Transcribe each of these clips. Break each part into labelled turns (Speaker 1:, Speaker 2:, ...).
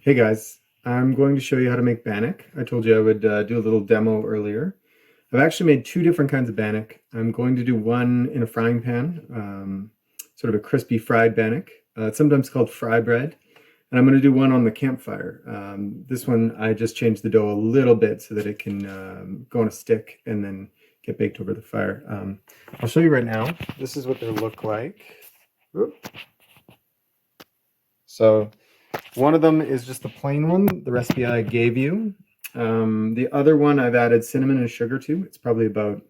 Speaker 1: Hey guys, I'm going to show you how to make bannock. I told you I would do a little demo earlier. I've actually made two different kinds of bannock. I'm going to do one in a frying pan, sort of a crispy fried bannock. It's sometimes called fry bread. And I'm going to do one on the campfire. This one I just changed the dough a little bit so that it can go on a stick and then get baked over the fire. I'll show you right now. This is what they look like. Oop. So one of them is just the plain one, the recipe I gave you. The other one I've added cinnamon and sugar to. It's probably about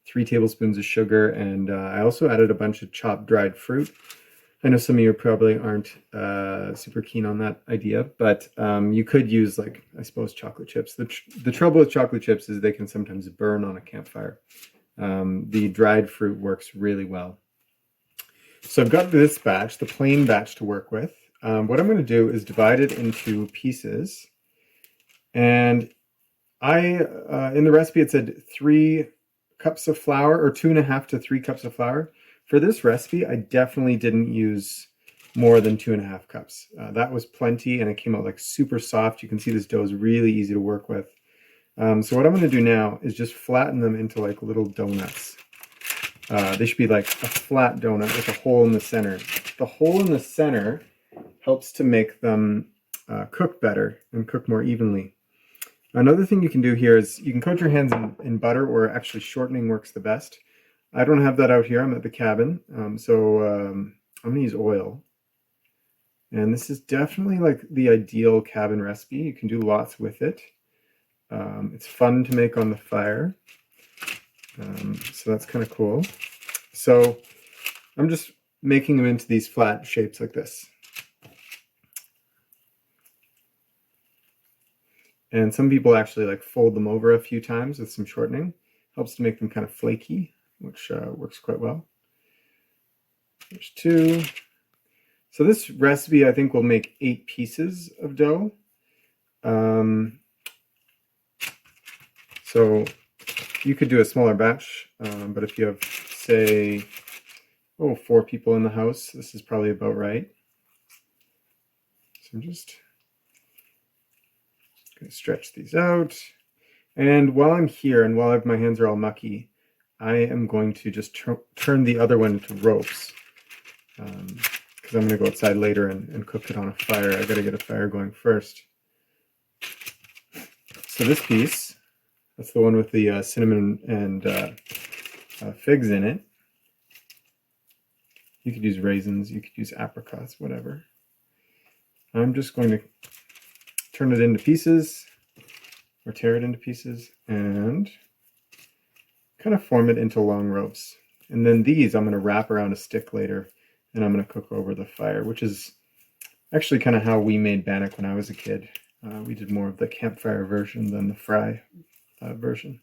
Speaker 1: 3 tablespoons of sugar, and I also added a bunch of chopped dried fruit. I know some of you probably aren't super keen on that idea, but you could use, like, I suppose, chocolate chips. The trouble with chocolate chips is they can sometimes burn on a campfire. The dried fruit works really well. So I've got this batch, the plain batch, to work with. What I'm going to do is divide it into pieces. And in the recipe, it said 3 cups of flour, or 2.5 to 3 cups of flour. For this recipe, I definitely didn't use more than 2.5 cups. That was plenty, and it came out like super soft. You can see this dough is really easy to work with. So what I'm going to do now is just flatten them into like little donuts. They should be like a flat donut with a hole in the center. The hole in the center helps to make them cook better and cook more evenly. Another thing you can do here is you can coat your hands in butter, or actually shortening works the best. I don't have that out here. I'm at the cabin, so I'm going to use oil. And this is definitely like the ideal cabin recipe. You can do lots with it. It's fun to make on the fire. So that's kind of cool. So I'm just making them into these flat shapes like this. And some people actually like fold them over a few times with some shortening. Helps to make them kind of flaky, which works quite well. There's 2. So this recipe, I think, will make 8 pieces of dough. So you could do a smaller batch, but if you have, say, 4 people in the house, this is probably about right. So I'm just going to stretch these out. And while I'm here, and while my hands are all mucky, I am going to just turn the other one into ropes. Because I'm going to go outside later and cook it on a fire. I got to get a fire going first. So this piece, that's the one with the cinnamon and figs in it. You could use raisins, you could use apricots, whatever. I'm just going to turn it into pieces, or tear it into pieces, and kind of form it into long ropes. And then these I'm going to wrap around a stick later, and I'm going to cook over the fire, which is actually kind of how we made bannock when I was a kid. We did more of the campfire version than the fry version.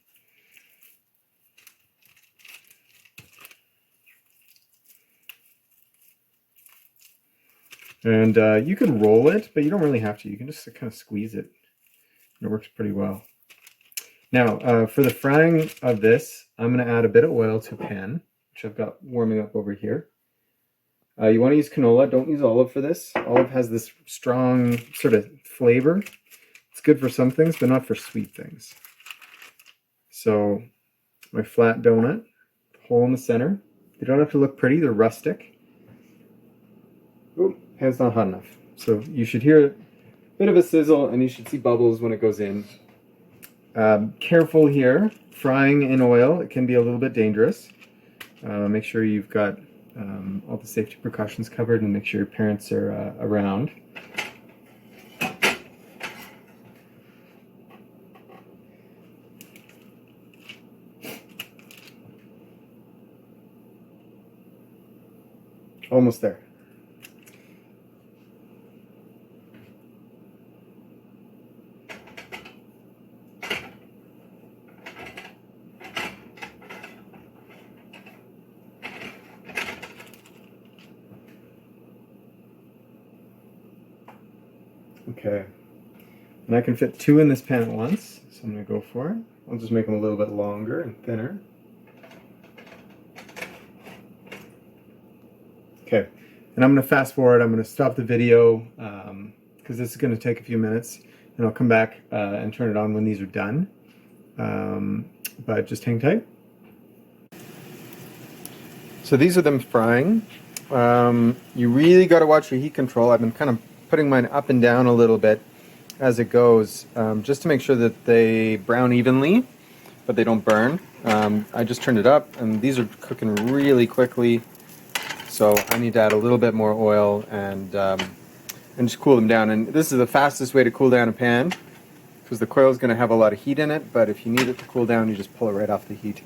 Speaker 1: And you can roll it, but you don't really have to. You can just kind of squeeze it. It works pretty well. Now, for the frying of this, I'm going to add a bit of oil to a pan, which I've got warming up over here. You want to use canola. Don't use olive for this. Olive has this strong sort of flavor. It's good for some things, but not for sweet things. So my flat donut, hole in the center. They don't have to look pretty. They're rustic. Oh, pan's not hot enough. So you should hear a bit of a sizzle, and you should see bubbles when it goes in. Careful here, frying in oil, it can be a little bit dangerous. Make sure you've got all the safety precautions covered, and make sure your parents are around. Almost there. Okay, and I can fit 2 in this pan at once, so I'm going to go for it. I'll just make them a little bit longer and thinner. Okay, and I'm going to fast forward. I'm going to stop the video because this is going to take a few minutes, and I'll come back and turn it on when these are done. But just hang tight. So these are them frying. You really got to watch your heat control. I've been kind of putting mine up and down a little bit as it goes, just to make sure that they brown evenly, but they don't burn. I just turned it up, and these are cooking really quickly, so I need to add a little bit more oil and just cool them down. And this is the fastest way to cool down a pan, because the coil is going to have a lot of heat in it, but if you need it to cool down, you just pull it right off the heat.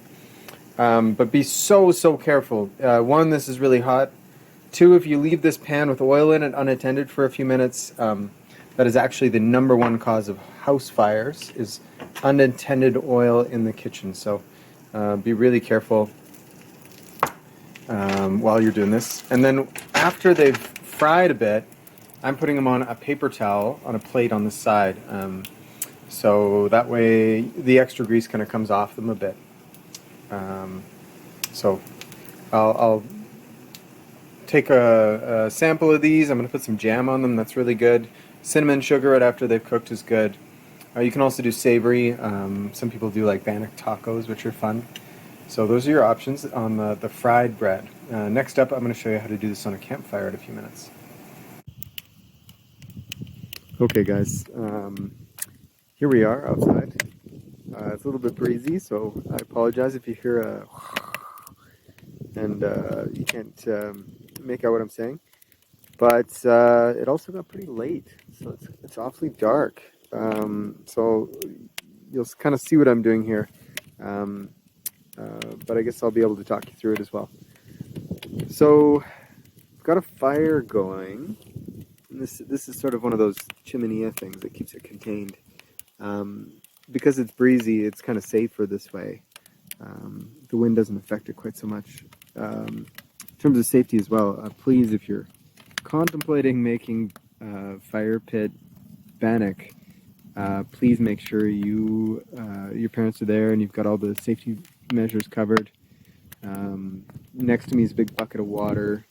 Speaker 1: But be so careful. One, this is really hot. Two, if you leave this pan with oil in it unattended for a few minutes, that is actually the #1 cause of house fires, is unattended oil in the kitchen. So be really careful while you're doing this. And then after they've fried a bit, I'm putting them on a paper towel on a plate on the side. So that way the extra grease kind of comes off them a bit. So I'll take a sample of these. I'm going to put some jam on them. That's really good. Cinnamon sugar right after they've cooked is good. You can also do savory. Some people do like Bannock tacos, which are fun. So those are your options on the fried bread. Next up, I'm going to show you how to do this on a campfire in a few minutes. Okay guys, here we are outside. It's a little bit breezy, so I apologize if you hear and you can't make out what I'm saying. But it also got pretty late, so it's awfully dark. So you'll kind of see what I'm doing here. But I guess I'll be able to talk you through it as well. So I've got a fire going. And this is sort of one of those chimenea things that keeps it contained. Because it's breezy, it's kind of safer this way. The wind doesn't affect it quite so much. In terms of safety as well, please, if you're contemplating making fire pit Bannock, please make sure your parents are there and you've got all the safety measures covered. Next to me is a big bucket of water,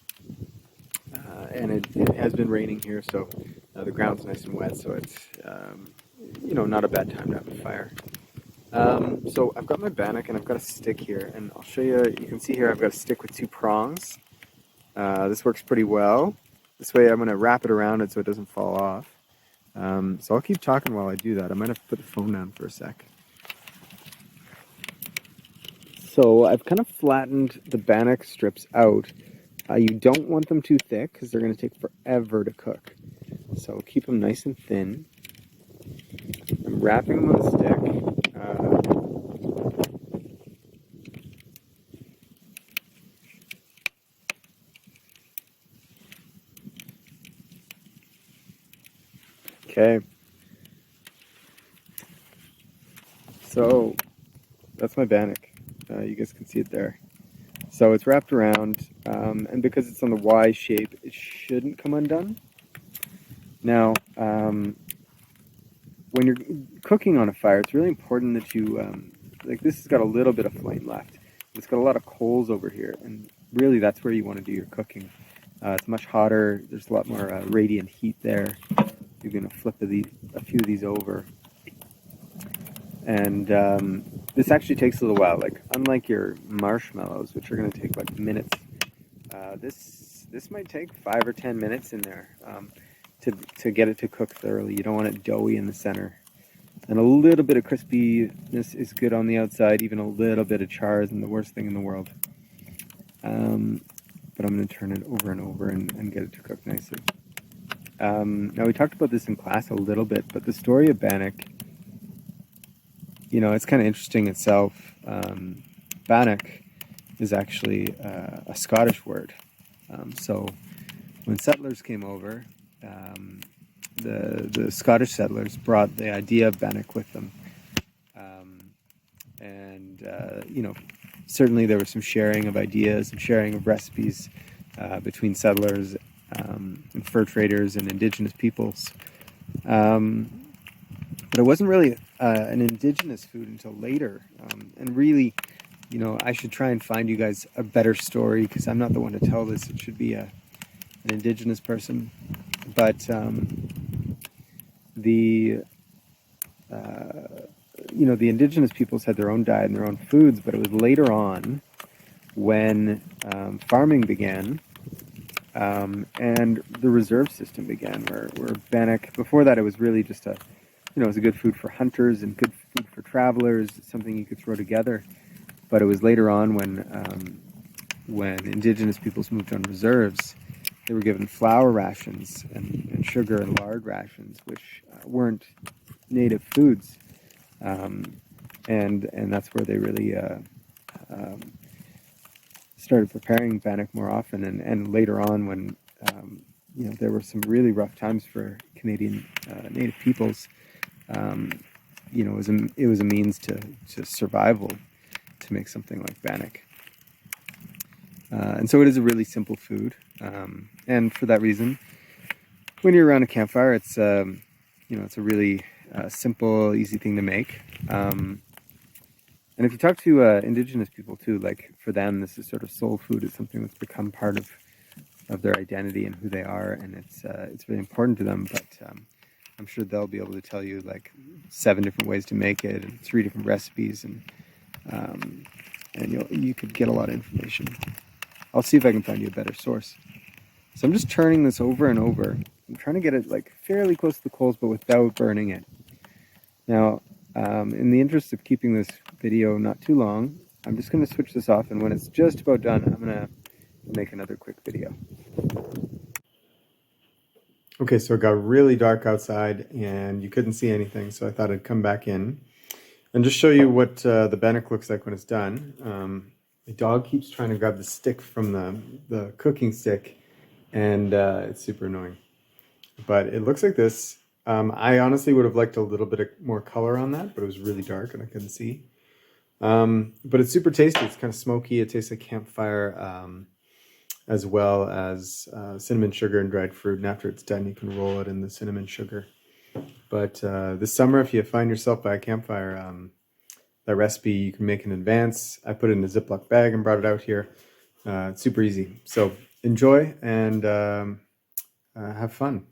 Speaker 1: and it has been raining here, so the ground's nice and wet, so it's not a bad time to have a fire. So I've got my Bannock and I've got a stick here, and I'll show you. You can see here I've got a stick with 2 prongs. This works pretty well. This way I'm going to wrap it around it so it doesn't fall off. So I'll keep talking while I do that. I might have to put the phone down for a sec. So I've kind of flattened the Bannock strips out. You don't want them too thick because they're going to take forever to cook. So keep them nice and thin. I'm wrapping them on the stick. Okay. So that's my Bannock. You guys can see it there. So it's wrapped around, and because it's on the Y shape, it shouldn't come undone. Now, when you're cooking on a fire, it's really important that you, like this has got a little bit of flame left. It's got a lot of coals over here, and really that's where you want to do your cooking. It's much hotter, there's a lot more radiant heat there. You're going to flip a few of these over. And this actually takes a little while, like unlike your marshmallows, which are going to take like minutes. This might take 5 or 10 minutes in there to get it to cook thoroughly. You don't want it doughy in the center. And a little bit of crispiness is good on the outside. Even a little bit of char isn't the worst thing in the world. But I'm going to turn it over and over and get it to cook nicely. Now we talked about this in class a little bit, but the story of Bannock, it's kind of interesting itself. Bannock is actually a Scottish word. So when settlers came over, the Scottish settlers brought the idea of Bannock with them. Certainly there was some sharing of ideas and sharing of recipes between settlers and fur traders and indigenous peoples. But it wasn't really an indigenous food until later. And really, I should try and find you guys a better story, because I'm not the one to tell this. It should be an indigenous person. But the the indigenous peoples had their own diet and their own foods, but it was later on when farming began and the reserve system began, where Bannock, before that it was really just it was a good food for hunters and good food for travelers, something you could throw together. But it was later on when indigenous peoples moved on reserves, they were given flour rations and sugar and lard rations, which weren't native foods. And that's where they really started preparing bannock more often. And later on, when there were some really rough times for Canadian native peoples, it was a means to survival to make something like bannock. And so it is a really simple food, and for that reason, when you're around a campfire, it's it's a really simple, easy thing to make. And if you talk to indigenous people too, like for them, this is sort of soul food. It's something that's become part of their identity and who they are, and it's really important to them. But I'm sure they'll be able to tell you like 7 different ways to make it and 3 different recipes, and you could get a lot of information. I'll see if I can find you a better source. So I'm just turning this over and over. I'm trying to get it like fairly close to the coals, but without burning it. Now, in the interest of keeping this video not too long, I'm just going to switch this off, and when it's just about done, I'm going to make another quick video. Okay, so it got really dark outside and you couldn't see anything, so I thought I'd come back in and just show you what the bannock looks like when it's done. My dog keeps trying to grab the stick from the cooking stick, and it's super annoying. But it looks like this. I honestly would have liked a little bit more color on that, but it was really dark and I couldn't see. But it's super tasty. It's kind of smoky. It tastes like campfire, as well as cinnamon sugar and dried fruit. And after it's done, you can roll it in the cinnamon sugar. But this summer, if you find yourself by a campfire, that recipe you can make in advance. I put it in a Ziploc bag and brought it out here. It's super easy. So enjoy and have fun.